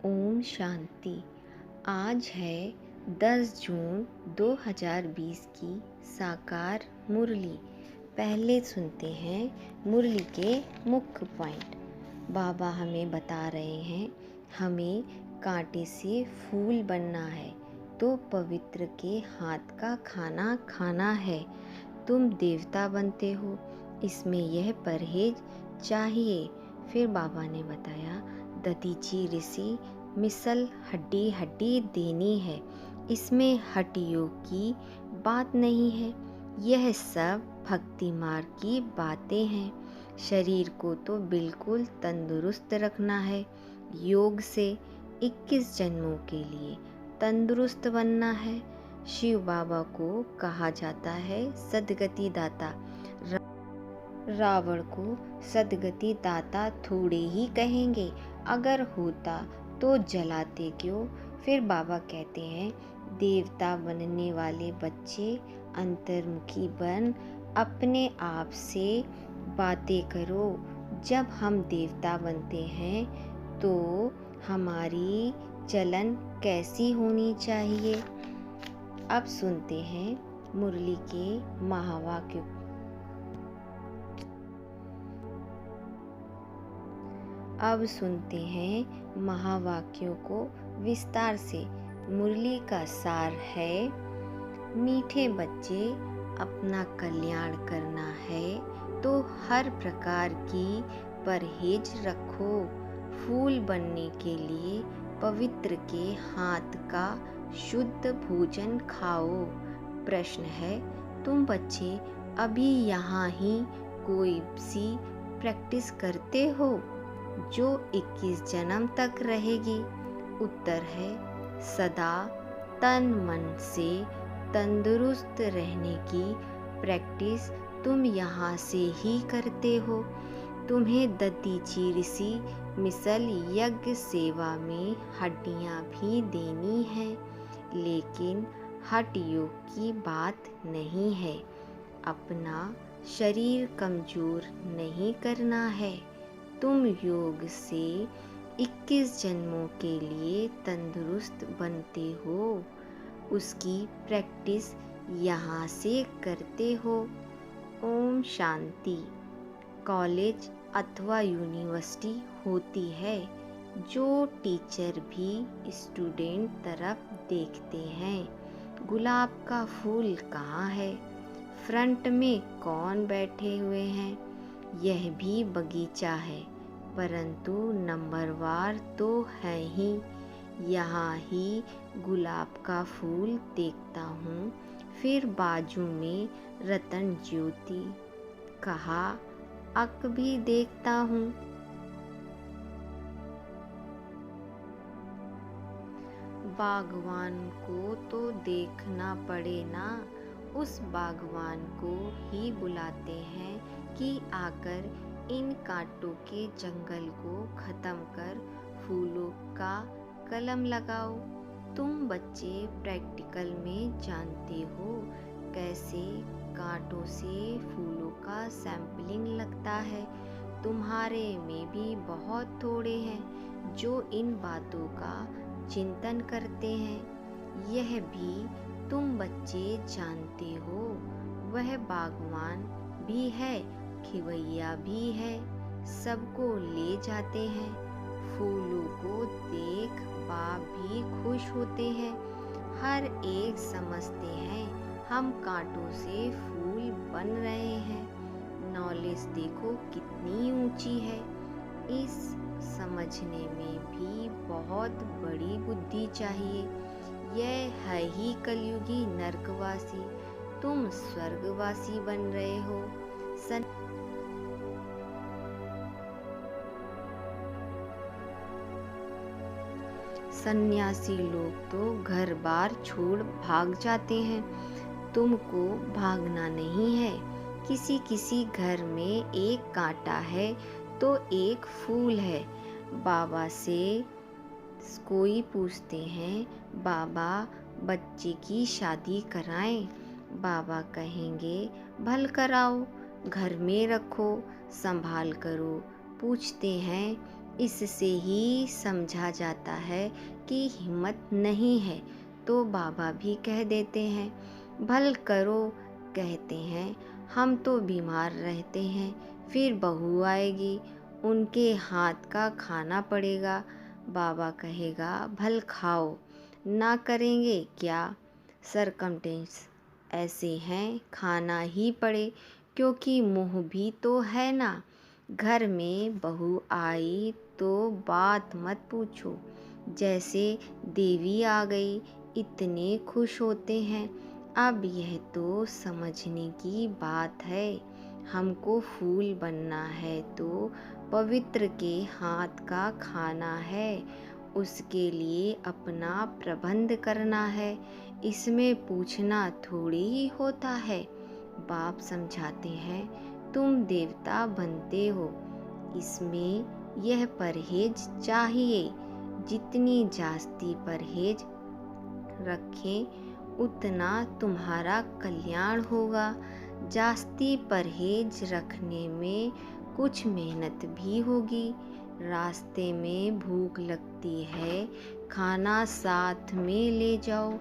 ओम शांति। आज है 10 जून 2020 की साकार मुरली। पहले सुनते हैं मुरली के मुख्य पॉइंट। बाबा हमें बता रहे हैं हमें कांटे से फूल बनना है तो पवित्र के हाथ का खाना खाना है। तुम देवता बनते हो, इसमें यह परहेज चाहिए। फिर बाबा ने बताया दधीची ऋषि मिसल हड्डी हड्डी देनी है, इसमें हड्डियों की बात नहीं है। यह सब भक्ति मार्ग की बातें हैं। शरीर को तो बिल्कुल तंदुरुस्त रखना है। योग से 21 जन्मों के लिए तंदुरुस्त बनना है। शिव बाबा को कहा जाता है सद्गति दाता। रावण को सद्गति दाता थोड़े ही कहेंगे, अगर होता तो जलाते क्यों। फिर बाबा कहते हैं देवता बनने वाले बच्चे अंतर्मुखी बन अपने आप से बातें करो। जब हम देवता बनते हैं तो हमारी चलन कैसी होनी चाहिए। अब सुनते हैं मुरली के महावाक्य। अब सुनते हैं महावाक्यों को विस्तार से। मुरली का सार है मीठे बच्चे, अपना कल्याण करना है तो हर प्रकार की परहेज रखो। फूल बनने के लिए पवित्र के हाथ का शुद्ध भोजन खाओ। प्रश्न है तुम बच्चे अभी यहाँ ही कोई सी प्रैक्टिस करते हो जो 21 जन्म तक रहेगी। उत्तर है सदा तन मन से तंदुरुस्त रहने की प्रैक्टिस तुम यहाँ से ही करते हो। तुम्हें दधीची ऋषि मिसल यज्ञ सेवा में हड्डियाँ भी देनी है, लेकिन हठ योग की बात नहीं है। अपना शरीर कमजोर नहीं करना है। तुम योग से 21 जन्मों के लिए तंदुरुस्त बनते हो, उसकी प्रैक्टिस यहाँ से करते हो। ओम शांति। कॉलेज अथवा यूनिवर्सिटी होती है जो टीचर भी स्टूडेंट तरफ देखते हैं। गुलाब का फूल कहाँ है, फ्रंट में कौन बैठे हुए हैं। यह भी बगीचा है, परंतु नंबरवार तो है ही। यहाँ ही गुलाब का फूल देखता हूँ, फिर बाजू में रतन ज्योति कहा अक भी देखता हूँ। बागवान को तो देखना पड़े ना, उस बागवान को ही बुलाते हैं कि आकर इन कांटों के जंगल को खत्म कर फूलों का कलम लगाओ। तुम बच्चे प्रैक्टिकल में जानते हो कैसे कांटों से फूलों का सैंपलिंग लगता है। तुम्हारे में भी बहुत थोड़े हैं जो इन बातों का चिंतन करते हैं। यह भी तुम बच्चे जानते हो। वह बागवान भी है, खिवैया भी है, सबको ले जाते हैं। फूलों को देख बाप भी खुश होते हैं। हर एक समझते हैं हम कांटों से फूल बन रहे हैं। नॉलेज देखो कितनी ऊंची है। इस समझने में भी बहुत बड़ी बुद्धि चाहिए। यह है ही कलयुगी नरकवासी, तुम स्वर्गवासी बन रहे हो। सन्यासी लोग तो घर बार छोड़ भाग जाते हैं। तुमको भागना नहीं है। किसी किसी घर में एक कांटा है तो एक फूल है। बाबा से कोई पूछते हैं बाबा बच्चे की शादी कराएं। बाबा कहेंगे भल कराओ, घर में रखो, संभाल करो। पूछते हैं इससे ही समझा जाता है कि हिम्मत नहीं है। तो बाबा भी कह देते हैं, भल करो, कहते हैं हम तो बीमार रहते हैं, फिर बहू आएगी, उनके हाथ का खाना पड़ेगा। बाबा कहेगा, भल खाओ, ना करेंगे क्या? सरकमटेंस ऐसे हैं, खाना ही पड़े, क्योंकि मुँह भी तो है ना। घर में बहू आई तो बात मत पूछो, जैसे देवी आ गई इतने खुश होते हैं। अब यह तो समझने की बात है, हमको फूल बनना है तो पवित्र के हाथ का खाना है, उसके लिए अपना प्रबंध करना है, इसमें पूछना थोड़ी ही होता है। बाप समझाते हैं, तुम देवता बनते हो, इसमें यह परहेज चाहिए, जितनी जास्ती परहेज रखें उतना तुम्हारा कल्याण होगा। जास्ती परहेज रखने में कुछ मेहनत भी होगी। रास्ते में भूख लगती है, खाना साथ में ले जाओ।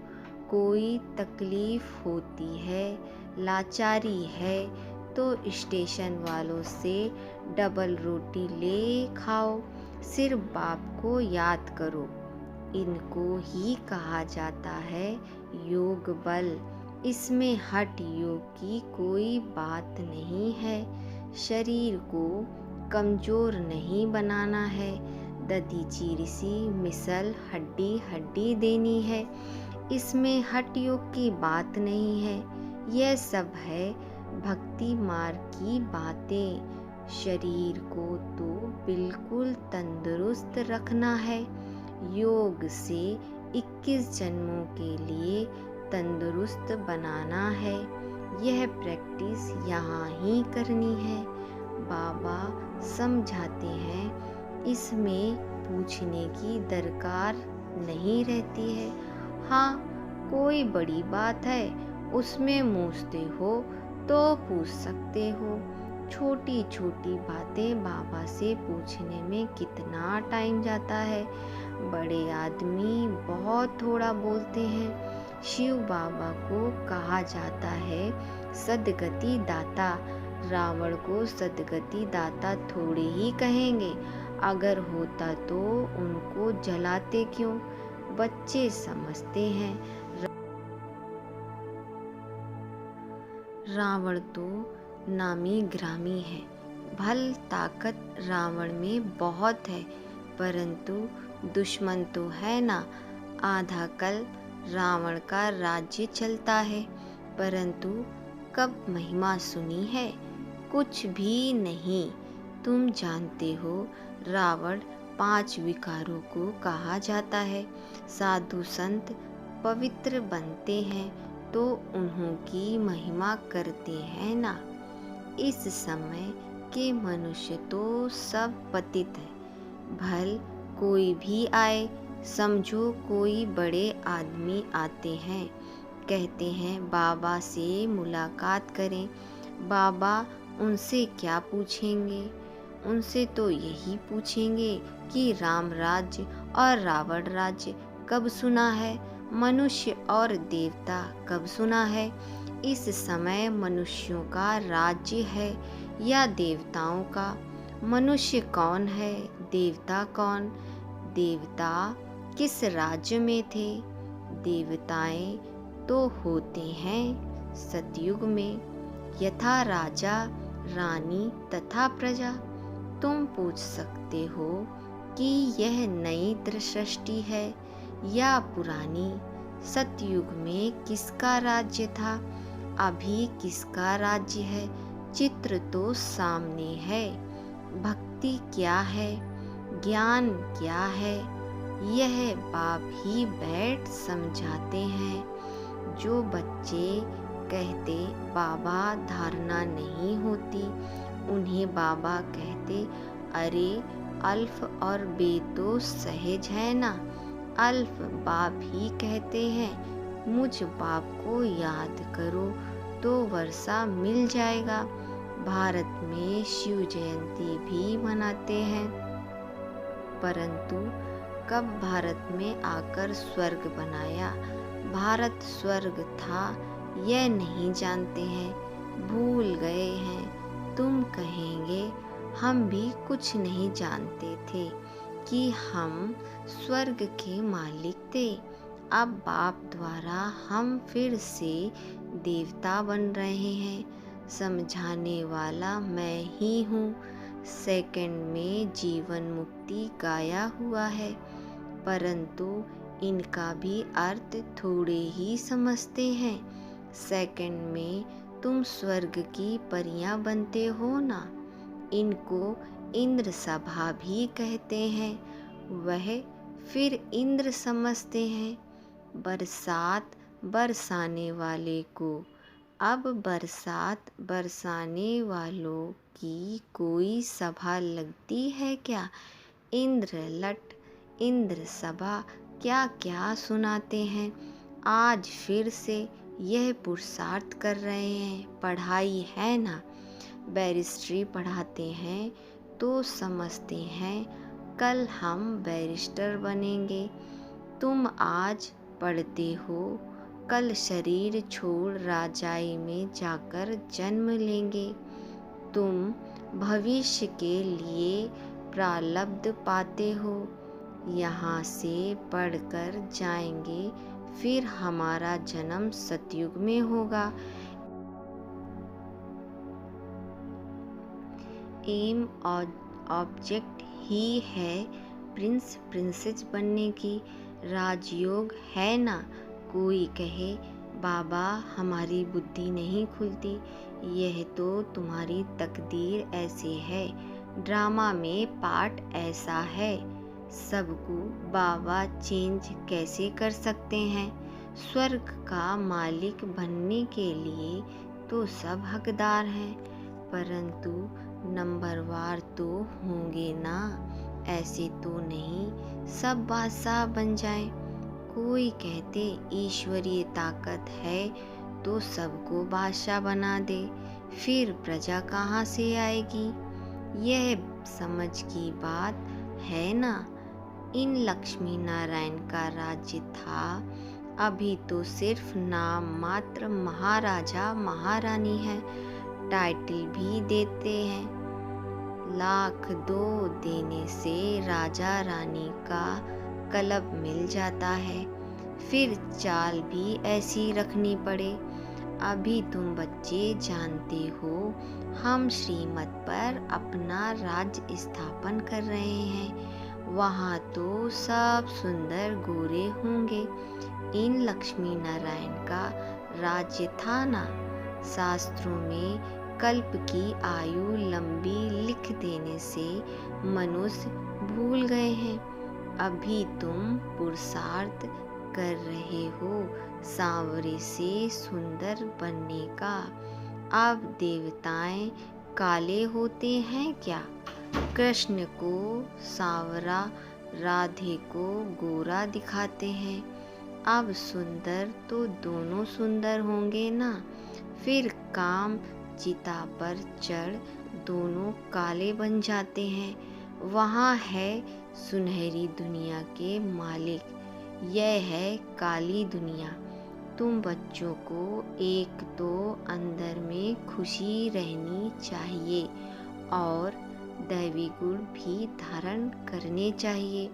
कोई तकलीफ होती है, लाचारी है, तो स्टेशन वालों से डबल रोटी ले खाओ। सिर्फ बाप को याद करो। इनको ही कहा जाता है योग बल। इसमें हठ योग की कोई बात नहीं है। शरीर को कमजोर नहीं बनाना है। दधीची ऋषि मिसल हड्डी हड्डी देनी है। इसमें हठ योग की बात नहीं है। यह सब है भक्ति मार्ग की बातें। शरीर को तो बिल्कुल तंदुरुस्त रखना है। योग से 21 जन्मों के लिए तंदुरुस्त बनाना है। यह प्रैक्टिस यहाँ ही करनी है। बाबा समझाते हैं, इसमें पूछने की दरकार नहीं रहती है। हाँ, कोई बड़ी बात है, उसमें मूझते हो तो पूछ सकते हो। छोटी छोटी बातें बाबा से पूछने में कितना टाइम जाता है। बड़े आदमी बहुत थोड़ा बोलते हैं। शिव बाबा को कहा जाता है सद्गति दाता। रावण को सद्गति दाता थोड़े ही कहेंगे। अगर होता तो उनको जलाते क्यों? बच्चे समझते हैं रावण तो नामी ग्रामी है। भल ताकत रावण में बहुत है, परंतु दुश्मन तो है ना। आधा कल रावण का राज्य चलता है, परंतु कब महिमा सुनी है? कुछ भी नहीं। तुम जानते हो, रावण 5 विकारों को कहा जाता है। साधु संत पवित्र बनते हैं तो उन्हों की महिमा करते हैं ना। इस समय के मनुष्य तो सब पतित है। भल कोई भी आए, समझो कोई बड़े आदमी आते हैं, कहते हैं बाबा से मुलाकात करें। बाबा उनसे क्या पूछेंगे? उनसे तो यही पूछेंगे कि राम राज्य और रावण राज्य कब सुना है, मनुष्य और देवता कब सुना है। इस समय मनुष्यों का राज्य है या देवताओं का? मनुष्य कौन है, देवता कौन? देवता किस राज्य में थे? देवताएं तो होते हैं सतयुग में, यथा राजा रानी तथा प्रजा। तुम पूछ सकते हो कि यह नई सृष्टि है या पुरानी। सतयुग में किसका राज्य था, अभी किसका राज्य है? चित्र तो सामने है। भक्ति क्या है, ज्ञान क्या है, यह बाप ही बैठ समझाते हैं। जो बच्चे कहते बाबा धारणा नहीं होती, उन्हें बाबा कहते, अरे अल्फ और बे तो सहज है ना। अल्फ बाप ही कहते हैं, मुझ बाप को याद करो तो वर्षा मिल जाएगा। भारत में शिव जयंती भी मनाते हैं। परंतु कब भारत में आकर स्वर्ग बनाया, भारत स्वर्ग था यह नहीं जानते हैं, भूल गए हैं। तुम कहेंगे हम भी कुछ नहीं जानते थे कि हम स्वर्ग के मालिक थे। अब बाप द्वारा हम फिर से देवता बन रहे हैं। समझाने वाला मैं ही हूँ। सेकंड में जीवन मुक्ति गाया हुआ है, परंतु इनका भी अर्थ थोड़े ही समझते हैं। सेकंड में तुम स्वर्ग की परियां बनते हो ना, इनको इंद्र सभा भी कहते हैं। वह फिर इंद्र समझते हैं बरसात बरसाने वाले को। अब बरसात बरसाने वालों की कोई सभा लगती है क्या? इंद्र लट इंद्र सभा क्या क्या सुनाते हैं। आज फिर से यह पुरुषार्थ कर रहे हैं। पढ़ाई है ना, बैरिस्ट्री पढ़ाते हैं तो समझते हैं कल हम बैरिस्टर बनेंगे। तुम आज पढ़ते हो, कल शरीर छोड़ राजाई में जाकर जन्म लेंगे। तुम भविष्य के लिए प्रारब्ध पाते हो, यहाँ से पढ़कर जाएंगे, फिर हमारा जन्म सतयुग में होगा। एम और ऑब्जेक्ट ही है प्रिंस प्रिंसेस बनने की। राजयोग है ना। कोई कहे बाबा हमारी बुद्धि नहीं खुलती, यह तो तुम्हारी तकदीर ऐसी है, ड्रामा में पार्ट ऐसा है। सबको बाबा चेंज कैसे कर सकते हैं? स्वर्ग का मालिक बनने के लिए तो सब हकदार हैं, परंतु नंबरवार तो होंगे ना। ऐसे तो नहीं सब बादशाह बन जाएं। कोई कहते ईश्वरीय ताकत है तो सबको बादशाह बना दे, फिर प्रजा कहाँ से आएगी? यह समझ की बात है ना। इन लक्ष्मी नारायण का राज्य था, अभी तो सिर्फ नाम मात्र महाराजा महारानी है। टाइटल भी देते हैं, लाख दो देने से राजा रानी का कलब मिल जाता है। फिर चाल भी ऐसी रखनी पड़े। अभी तुम बच्चे जानते हो हम श्रीमत पर अपना राज्य स्थापन कर रहे हैं। वहाँ तो सब सुंदर गोरे होंगे। इन लक्ष्मी नारायण का राज्य था ना। शास्त्रों में कल्प की आयु लंबी लिख देने से मनुष्य भूल गए हैं। अभी तुम पुरुषार्थ कर रहे हो सांवरे से सुंदर बनने का। अब देवताएं काले होते हैं क्या? कृष्ण को सांवरा, राधे को गोरा दिखाते हैं। अब सुंदर तो दोनों सुंदर होंगे ना। फिर काम चिता पर चढ़ दोनों काले बन जाते हैं। वहाँ है सुनहरी दुनिया के मालिक, यह है काली दुनिया। तुम बच्चों को एक तो अंदर में खुशी रहनी चाहिए और दैवी गुण भी धारण करने चाहिए।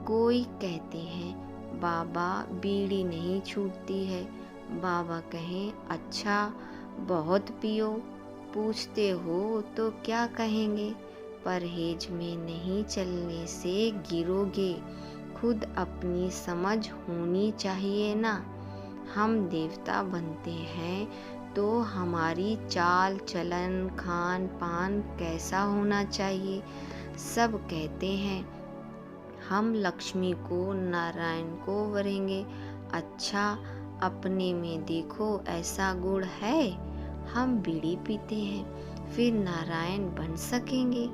कोई कहते हैं बाबा बीड़ी नहीं छूटती है। बाबा कहें अच्छा बहुत पियो। पूछते हो तो क्या कहेंगे? परहेज में नहीं चलने से गिरोगे। खुद अपनी समझ होनी चाहिए ना। हम देवता बनते हैं तो हमारी चाल चलन खान पान कैसा होना चाहिए? सब कहते हैं हम लक्ष्मी को नारायण को वरेंगे। अच्छा अपने में देखो ऐसा गुण है। हम बीड़ी पीते हैं फिर नारायण बन सकेंगे।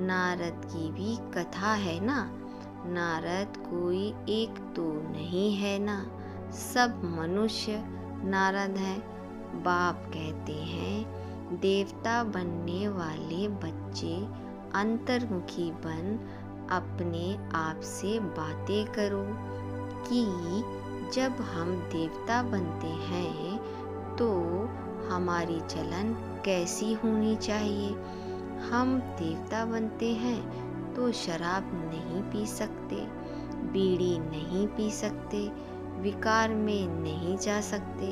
नारद की भी कथा है ना। नारद कोई एक तो नहीं है ना, सब मनुष्य नारद हैं। बाप कहते हैं देवता बनने वाले बच्चे अंतर्मुखी बन अपने आप से बातें करो कि जब हम देवता बनते हैं तो हमारी चलन कैसी होनी चाहिए। हम देवता बनते हैं तो शराब नहीं पी सकते, बीड़ी नहीं पी सकते, विकार में नहीं जा सकते,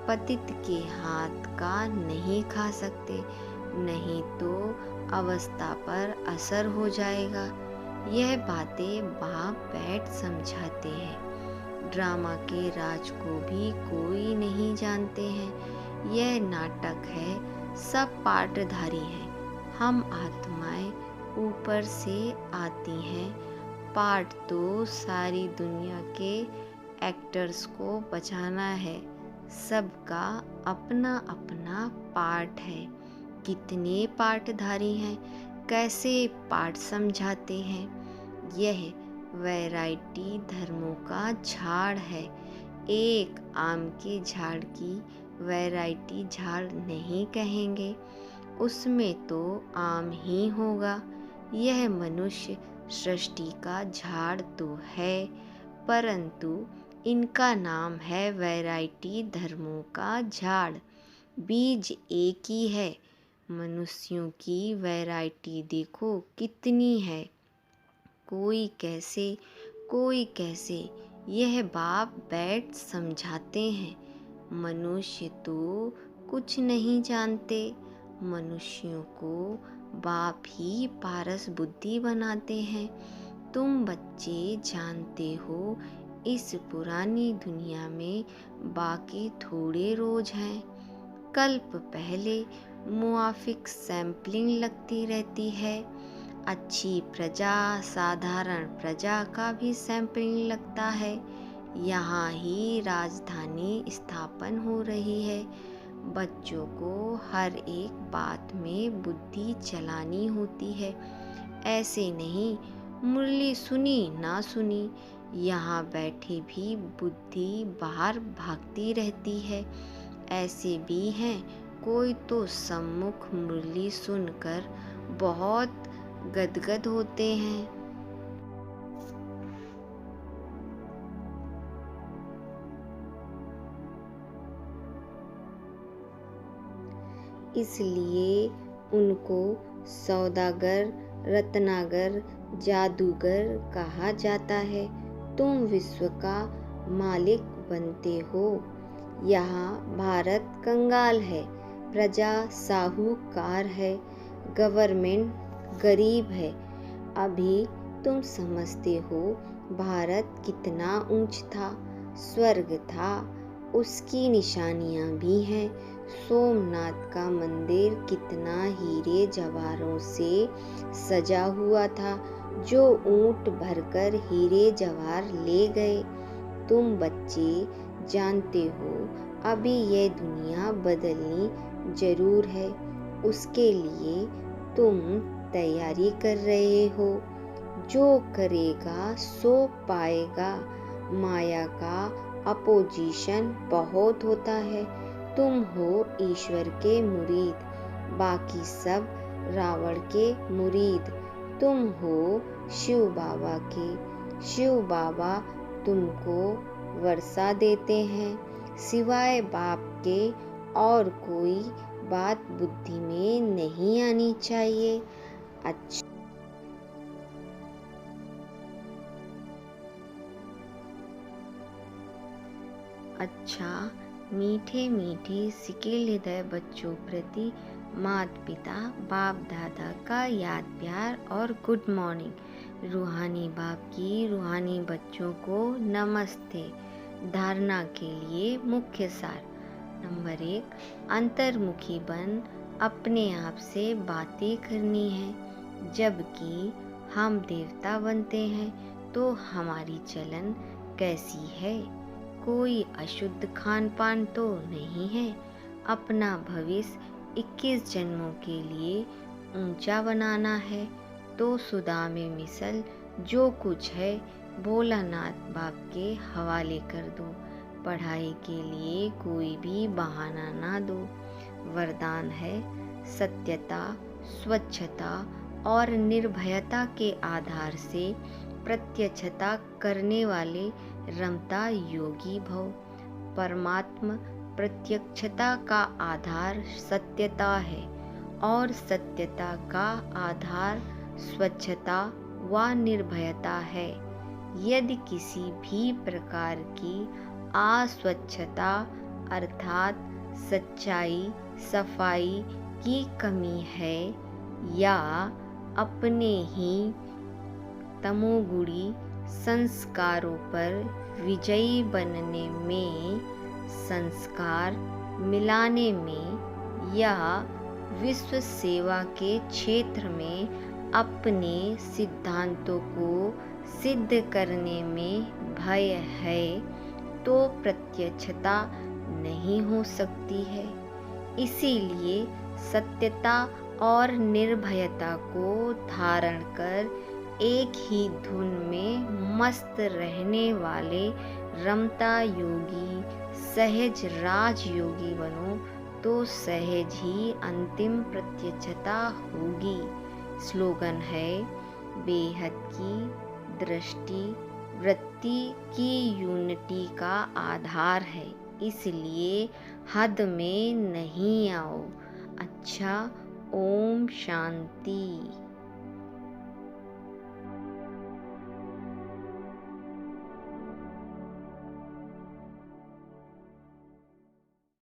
पतित के हाथ का नहीं खा सकते, नहीं तो अवस्था पर असर हो जाएगा। यह बातें बाप बैठ समझाते हैं। ड्रामा के राज को भी कोई नहीं जानते हैं। यह नाटक है, सब पार्टधारी हैं। हम आत्माएं ऊपर से आती हैं। पार्ट तो सारी दुनिया के एक्टर्स को बचाना है। सबका अपना अपना पार्ट है। कितने पार्टधारी हैं, कैसे पार्ट समझाते हैं। यह वैरायटी धर्मों का झाड़ है। एक आम के झाड़ की वैरायटी झाड़ नहीं कहेंगे, उसमें तो आम ही होगा। यह मनुष्य सृष्टि का झाड़ तो है, परंतु इनका नाम है वैरायटी धर्मों का झाड़। बीज एक ही है। मनुष्यों की वैरायटी देखो कितनी है, कोई कैसे कोई कैसे। यह बाप बैठ समझाते हैं। मनुष्य तो कुछ नहीं जानते। मनुष्यों को बाप ही पारस बुद्धि बनाते हैं। तुम बच्चे जानते हो, इस पुरानी दुनिया में बाकी थोड़े रोज हैं। कल्प पहले मुआफिक सैंपलिंग लगती रहती है। अच्छी प्रजा, साधारण प्रजा का भी सैंपलिंग लगता है। यहाँ ही राजधानी स्थापन हो रही है। बच्चों को हर एक बात में बुद्धि चलानी होती है। ऐसे नहीं मुरली सुनी ना सुनी, यहाँ बैठे भी बुद्धि बाहर भागती रहती है। ऐसे भी हैं, कोई तो सम्मुख मुरली सुनकर बहुत गदगद होते हैं। इसलिए उनको सौदागर, रत्नागर, जादूगर कहा जाता है। तुम विश्व का मालिक बनते हो। यहाँ भारत कंगाल है, प्रजा साहूकार है, गवर्नमेंट गरीब है। अभी तुम समझते हो भारत कितना ऊंच था, स्वर्ग था, उसकी निशानियाँ भी हैं। सोमनाथ का मंदिर कितना हीरे जवाहरों से सजा हुआ था, जो ऊंट भरकर हीरे जवाहर ले गए। तुम बच्चे जानते हो अभी यह दुनिया बदलनी जरूर है। उसके लिए तुम तैयारी कर रहे हो। जो करेगा सो पाएगा। माया का अपोजिशन बहुत होता है। तुम हो ईश्वर के मुरीद, बाकी सब रावण के मुरीद। तुम हो शिव बाबा के। शिव बाबा तुमको वर्षा देते हैं। सिवाय बाप के और कोई बात बुद्धि में नहीं आनी चाहिए। अच्छा, मीठे मीठे सिकिल हृदय बच्चों प्रति माता पिता बाप दादा का याद प्यार और गुड मॉर्निंग। रूहानी बाप की रूहानी बच्चों को नमस्ते। धारणा के लिए मुख्य सार। नंबर 1, अंतर्मुखी बन अपने आप से बातें करनी है। जबकि हम देवता बनते हैं तो हमारी चलन कैसी है। कोई अशुद्ध खान पान तो नहीं है। अपना भविष्य 21 जन्मों के लिए ऊंचा बनाना है तो सुदा में मिसल जो कुछ है भोलानाथ बाप के हवाले कर दो। पढ़ाई के लिए कोई भी बहाना ना दो। वरदान है सत्यता, स्वच्छता और निर्भयता के आधार से प्रत्यक्षता करने वाले रमता योगी भव। परमात्म प्रत्यक्षता का आधार सत्यता है और सत्यता का आधार स्वच्छता व निर्भयता है। यदि किसी भी प्रकार की अस्वच्छता अर्थात सच्चाई सफाई की कमी है या अपने ही तमोगुणी संस्कारों पर विजयी बनने में, संस्कार मिलाने में या विश्व सेवा के क्षेत्र में अपने सिद्धांतों को सिद्ध करने में भय है तो प्रत्यक्षता नहीं हो सकती है। इसीलिए सत्यता और निर्भयता को धारण कर एक ही धुन में मस्त रहने वाले रमता योगी सहज राजयोगी बनो तो सहज ही अंतिम प्रत्यक्षता होगी। स्लोगन है, बेहद की दृष्टि वृत्ति की यूनिटी का आधार है, इसलिए हद में नहीं आओ। अच्छा, ओम शांति।